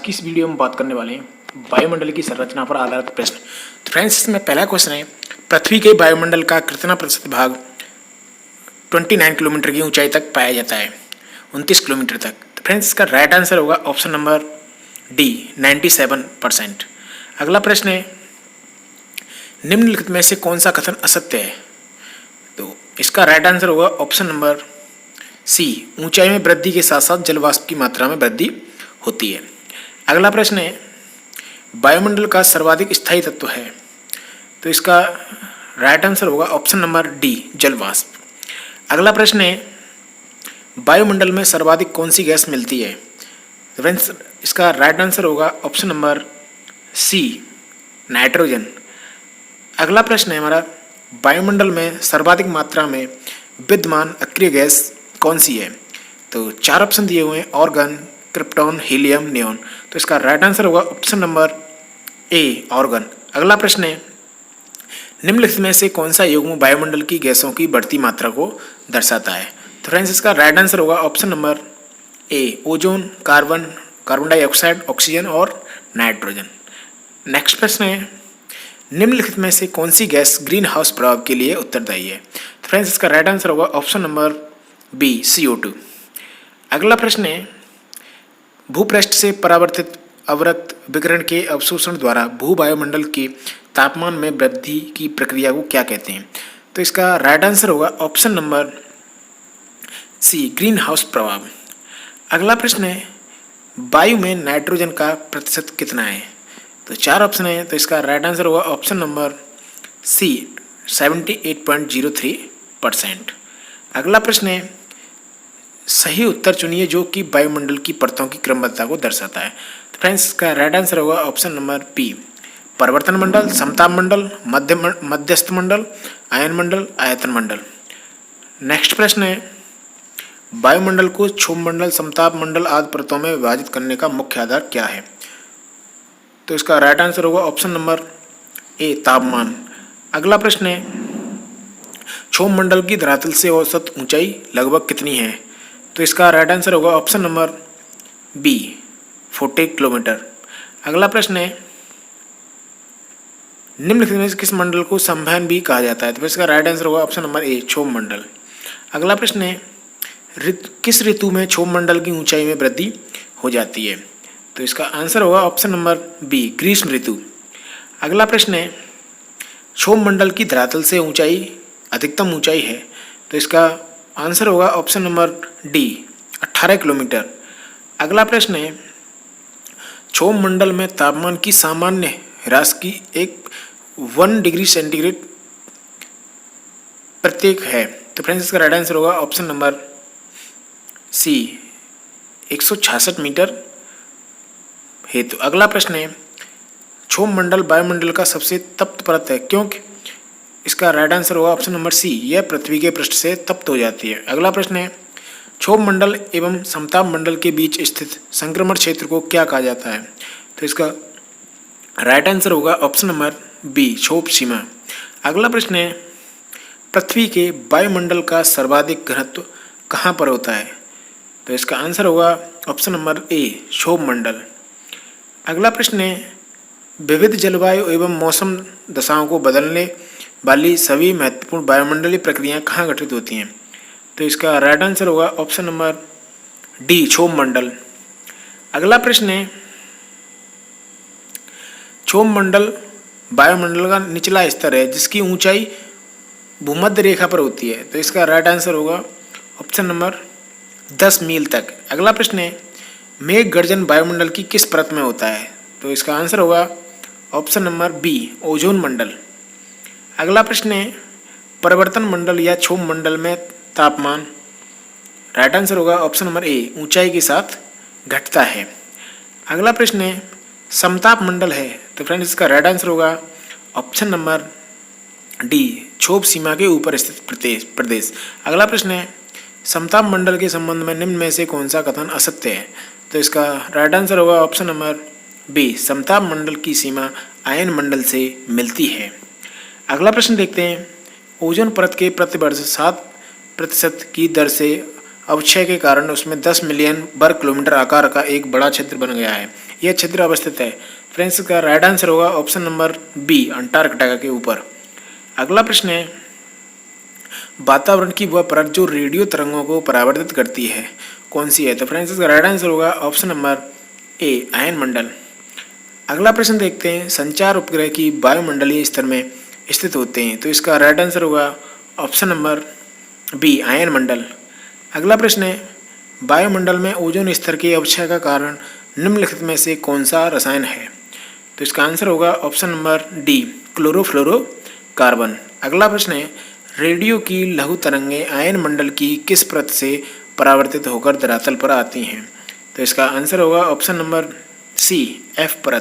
की इस वीडियो में बात करने वाले हैं वायुमंडल की संरचना पर आधारित प्रश्न। तो फ्रेंड्स, इसमें पहला क्वेश्चन है, पृथ्वी के वायुमंडल का कितना प्रतिशत भाग 29 किलोमीटर की ऊंचाई तक पाया जाता है? 29 किलोमीटर तक। तो फ्रेंड्स, इसका राइट आंसर होगा ऑप्शन नंबर डी, 97%। अगला प्रश्न है, निम्नलिखित में से कौन सा कथन असत्य है? तो इसका राइट आंसर होगा ऑप्शन नंबर सी, ऊंचाई में वृद्धि के साथ साथ जलवाष्प की मात्रा में वृद्धि होती है। अगला प्रश्न है, वायुमंडल का सर्वाधिक स्थायी तत्व है? तो इसका राइट आंसर होगा ऑप्शन नंबर डी, जलवाष्प। अगला प्रश्न है, वायुमंडल में सर्वाधिक कौन सी गैस मिलती है? तो फ्रेंड्स, इसका राइट आंसर होगा ऑप्शन नंबर सी, नाइट्रोजन। अगला प्रश्न है हमारा, वायुमंडल में सर्वाधिक मात्रा में विद्यमान अक्रिय गैस कौन सी है? तो 4 ऑप्शन दिए हुए हैं, ऑर्गन, क्रिप्टॉन, हीलियम, नियॉन। तो इसका राइट आंसर होगा ऑप्शन नंबर ए, ऑर्गन। अगला प्रश्न है, निम्नलिखित में से कौन सा युग्म वायुमंडल की गैसों की बढ़ती मात्रा को दर्शाता है? तो फ्रेंड्स, इसका राइट आंसर होगा option number A, ozone, carbon, carbon dioxide, oxygen और नाइट्रोजन। नेक्स्ट प्रश्न है, निम्नलिखित में से कौन सी गैस ग्रीन हाउस प्रभाव के लिए उत्तरदायी है? तो फ्रेंड्स, इसका राइट आंसर होगा ऑप्शन नंबर बी, CO2। अगला प्रश्न है, भूपृष्ठ से परावर्तित अवरक्त विकिरण के अवशोषण द्वारा भू वायुमंडल के तापमान में वृद्धि की प्रक्रिया को क्या कहते हैं? तो इसका राइट आंसर होगा option number C, greenhouse प्रभाव। अगला प्रश्न है, वायु में नाइट्रोजन का प्रतिशत कितना है? तो 4 ऑप्शन है, तो इसका राइट आंसर होगा ऑप्शन नंबर सी, 78.03%। अगला प्रश्न है, सही उत्तर चुनिए जो कि वायुमंडल की परतों की क्रमबद्धता को दर्शाता है। तो फ्रेंड्स, इसका राइट आंसर होगा ऑप्शन नंबर बी, परिवर्तन मंडल, समताप मंडल, मध्यस्थ मंडल, आयन मंडल, आयतन मंडल। नेक्स्ट प्रश्न है, वायुमंडल को क्षोभ मंडल, समताप मंडल आदि परतों में विभाजित करने का मुख्य आधार क्या है? तो इसका राइट आंसर होगा ऑप्शन नंबर ए, तापमान। अगला प्रश्न है, क्षोभ मंडल की धरातल से औसत ऊंचाई लगभग कितनी है? तो इसका राइट आंसर होगा ऑप्शन नंबर बी, 40 किलोमीटर। अगला प्रश्न है, निम्नलिखित में से किस मंडल को संवहन भी कहा जाता है? तो इसका राइट आंसर होगा ऑप्शन नंबर ए, क्षोभ मंडल। अगला प्रश्न है, किस ऋतु में क्षोभ मंडल की ऊंचाई में वृद्धि हो जाती है? तो इसका आंसर होगा ऑप्शन नंबर बी, ग्रीष्म ऋतु। अगला प्रश्न है, क्षोभ मंडल की धरातल से ऊंचाई अधिकतम ऊंचाई है? तो इसका आंसर होगा ऑप्शन नंबर डी, 18 किलोमीटर। अगला प्रश्न है, क्षोभ मंडल में तापमान की सामान्य ह्रास की 1 डिग्री सेंटीग्रेड प्रत्येक है? तो फ्रेंड्स, इसका राइट आंसर होगा ऑप्शन नंबर सी, 166 मीटर हेतु। अगला प्रश्न है, क्षोभ मंडल वायुमंडल का सबसे तप्त परत है क्योंकि? इसका राइट आंसर होगा ऑप्शन नंबर सी, यह पृथ्वी के पृष्ठ से तप्त हो जाती है। अगला प्रश्न है, क्षोभ मंडल एवं समताप मंडल के बीच स्थित संक्रमण क्षेत्र को क्या कहा जाता है? तो इसका राइट आंसर होगा ऑप्शन नंबर बी, क्षोभ सीमा। अगला प्रश्न है, पृथ्वी के वायुमंडल का सर्वाधिक घनत्व कहाँ पर होता है? तो इसका आंसर होगा ऑप्शन नंबर ए, क्षोभ मंडल। अगला प्रश्न है, विविध जलवायु एवं मौसम दशाओं को बदलने वाली सभी महत्वपूर्ण वायुमंडलीय प्रक्रियाएं कहाँ घटित होती हैं? तो इसका राइट आंसर होगा ऑप्शन नंबर डी, क्षोभ मंडल। अगला प्रश्न है, क्षोभ मंडल वायुमंडल का निचला स्तर है जिसकी ऊंचाई भूमध्य रेखा पर होती है। तो इसका राइट आंसर होगा ऑप्शन नंबर 10 मील तक। अगला प्रश्न है, मेघ गर्जन वायुमंडल की किस परत में होता है? तो इसका आंसर होगा ऑप्शन नंबर बी, ओजोन मंडल। अगला प्रश्न है, परिवर्तन मंडल या क्षोभ मंडल में तापमान? राइट आंसर होगा ऑप्शन नंबर ए, ऊंचाई के साथ घटता है। अगला प्रश्न है, समताप मंडल है? तो फ्रेंड्स, इसका राइट आंसर होगा ऑप्शन नंबर डी, क्षोभ सीमा के ऊपर स्थित प्रदेश। अगला प्रश्न है, समताप मंडल के संबंध में निम्न में से कौन सा कथन असत्य है? तो इसका राइट आंसर होगा ऑप्शन नंबर बी, समताप मंडल की सीमा आयन मंडल से मिलती है। अगला प्रश्न देखते हैं, ओजोन परत के प्रतिवर्ष 7% की दर से अवक्षय के कारण उसमें 10 मिलियन वर्ग किलोमीटर आकार का एक बड़ा छिद्र बन गया है। यह छिद्र अवस्थित है। फ्रेंड्स, इसका राइट आंसर होगा ऑप्शन नंबर बी, अंटार्कटिका के ऊपर। अगला प्रश्न है, वातावरण की वह परत जो रेडियो तरंगों को परावर्तित करती है कौन सी है? तो फ्रेंड्स, इसका राइट आंसर होगा ऑप्शन नंबर ए, आयन मंडल। अगला प्रश्न देखते हैं, संचार उपग्रह की वायुमंडलीय स्तर में स्थित होते हैं, तो इसका राइट आंसर होगा ऑप्शन नंबर बी, आयन मंडल। अगला प्रश्न है, वायुमंडल में ओजोन स्तर के अवक्षय का कारण निम्नलिखित में से कौन सा रसायन है? तो इसका आंसर होगा ऑप्शन नंबर डी, क्लोरोफ्लोरोकार्बन। अगला प्रश्न है, रेडियो की लघु तरंगें आयन मंडल की किस परत से परावर्तित होकर धरातल पर आती हैं? तो इसका आंसर होगा ऑप्शन नंबर सी, एफ परत।